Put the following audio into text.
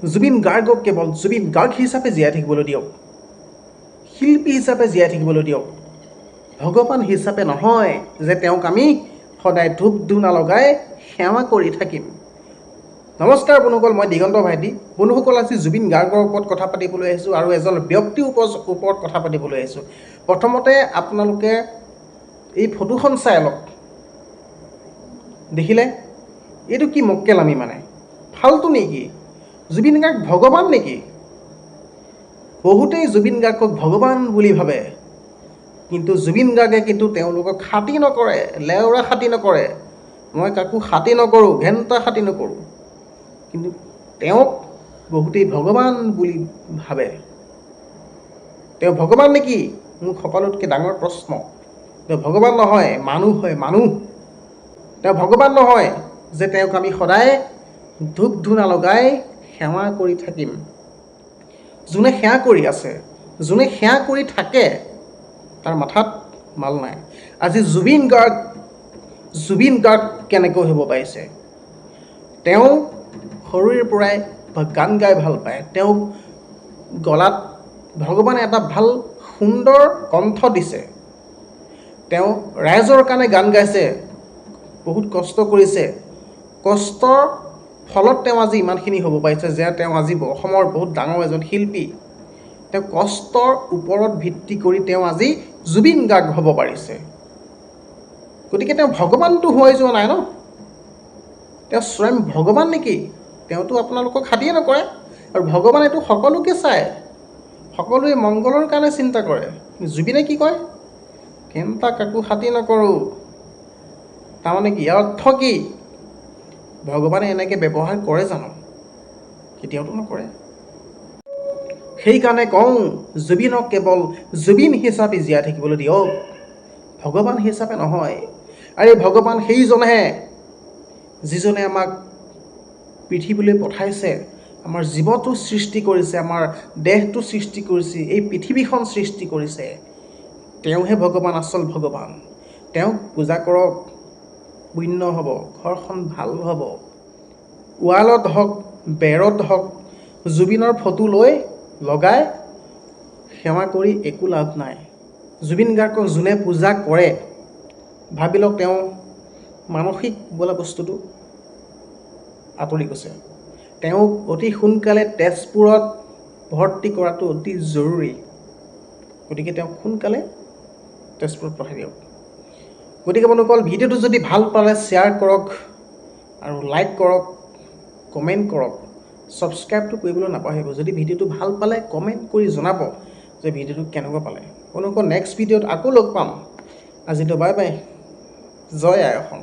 জুবিন গাৰ্গক কেৱল জুবিন গাৰ্গ হিচাপে জীয়াই থাকিবলৈ দিয়ক, শিল্পী হিচাপে জীয়াই থাকিবলৈ দিয়ক, ভগৱান হিচাপে নহয় যে তেওঁক আমি সদায় ধূপ ধূনা লগাই সেৱা কৰি থাকিম। নমস্কাৰ বন্ধুসকল, মই দিগন্ত ভাইটি। বন্ধুসকল, আজি জুবিন গাৰ্গৰ ওপৰত কথা পাতিবলৈ আহিছোঁ আৰু এজন ব্যক্তিৰ ওপৰত কথা পাতিবলৈ আহিছোঁ। প্ৰথমতে আপোনালোকে এই ফটোখন চাই লওক। দেখিলে এইটো কি মক্কেলামি, মানে ফাল্টু নেকি? জুবিন গাৰ্গ ভগৱান নেকি? বহুতেই জুবিন গাৰ্গক ভগৱান বুলি ভাবে, কিন্তু জুবিন গাৰ্গে কিন্তু তেওঁলোকক খাতি নকৰে, লেওৰা খাতি নকৰে। মই কাকো খাতি নকৰোঁ, ঘেণ্টা খাতি নকৰোঁ, কিন্তু তেওঁক বহুতেই ভগৱান বুলি ভাবে। তেওঁ ভগৱান নেকি? মোৰ সকলোতকৈ ডাঙৰ প্ৰশ্ন। তেওঁ ভগৱান নহয়, মানুহ হয়, মানুহ। তেওঁ ভগৱান নহয় যে তেওঁক আমি সদায় ধূপ ধূনা লগাই সেৱা কৰি থাকিম। যোনে সেৱা কৰি আছে, যোনে সেৱা কৰি থাকে, তাৰ মাথাত মাল নাই। আজি জুবিন গাৰ্গ কেনেকৈ হ'ব পাৰিছে? তেওঁ সৰুৰে পৰাই গান গাই ভাল পায়। তেওঁ গলাত ভগৱানে এটা ভাল সুন্দৰ কণ্ঠ দিছে। তেওঁ ৰাইজৰ কাৰণে গান গাইছে, বহুত কষ্ট কৰিছে। কষ্টৰ ফলত তেওঁ আজি ইমানখিনি হ'ব পাৰিছে যে তেওঁ আজি অসমৰ বহুত ডাঙৰ এজন শিল্পী। তেওঁ কষ্টৰ ওপৰত ভিত্তি কৰি তেওঁ আজি জুবিন গাৰ্গ হ'ব পাৰিছে। গতিকে তেওঁ ভগৱানটো হৈ যোৱা নাই ন? তেওঁ স্বয়ং ভগৱান নেকি? তেওঁতো আপোনালোকক খাতিয়ে নকৰে। আৰু ভগৱানেতো সকলোকে চায়, সকলোৱে মংগলৰ কাৰণে চিন্তা কৰে। জুবিনে কি কয়? কেণ্টা কাকো খাতি নকৰোঁ। তাৰমানে কি? ইয়াৰ অৰ্থ কি? ভগৱানে এনেকৈ ব্যৱহাৰ কৰে জানো? কেতিয়াওতো নকৰে। সেইকাৰণে কওঁ, জুবিনক কেৱল জুবিন হিচাপে জীয়াই থাকিবলৈ দিয়ক, ভগৱান হিচাপে নহয়। আৰু এই ভগৱান সেইজনহে যিজনে আমাক পৃথিৱীলৈ পঠাইছে, আমাৰ জীৱটো সৃষ্টি কৰিছে, আমাৰ দেহটো সৃষ্টি কৰিছে, এই পৃথিৱীখন সৃষ্টি কৰিছে। তেওঁহে ভগৱান, আচল ভগৱান। তেওঁক পূজা কৰক, পুণ্য হ'ব, ঘৰখন ভাল হ'ব। ৱালত হওক, বেৰত হওক, জুবিনৰ ফটো লৈ লগাই সেৱা কৰি একো লাভ নাই। জুবিন গাৰ্গক যোনে পূজা কৰে, ভাবি লওক তেওঁ মানসিক বোলা বস্তুটো আঁতৰি গৈছে। তেওঁক অতি সোনকালে তেজপুৰত ভৰ্তি কৰাটো অতি জৰুৰী। গতিকে তেওঁক সোনকালে তেজপুৰত পঠাই দিয়ক। গতিকে বন্ধুসকল, ভিডিঅ'টো যদি ভাল পালে শ্বেয়াৰ কৰক আৰু লাইক কৰক, কমেণ্ট কৰক, ছাবস্ক্ৰাইবটো কৰিবলৈ নাপাহৰিব। যদি ভিডিঅ'টো ভাল পালে কমেণ্ট কৰি জনাব যে ভিডিঅ'টো কেনেকুৱা পালে। বন্ধুসকল, নেক্সট ভিডিঅ'ত আকৌ লগ পাম। আজিতো বাই বাই, জয় আই অসম।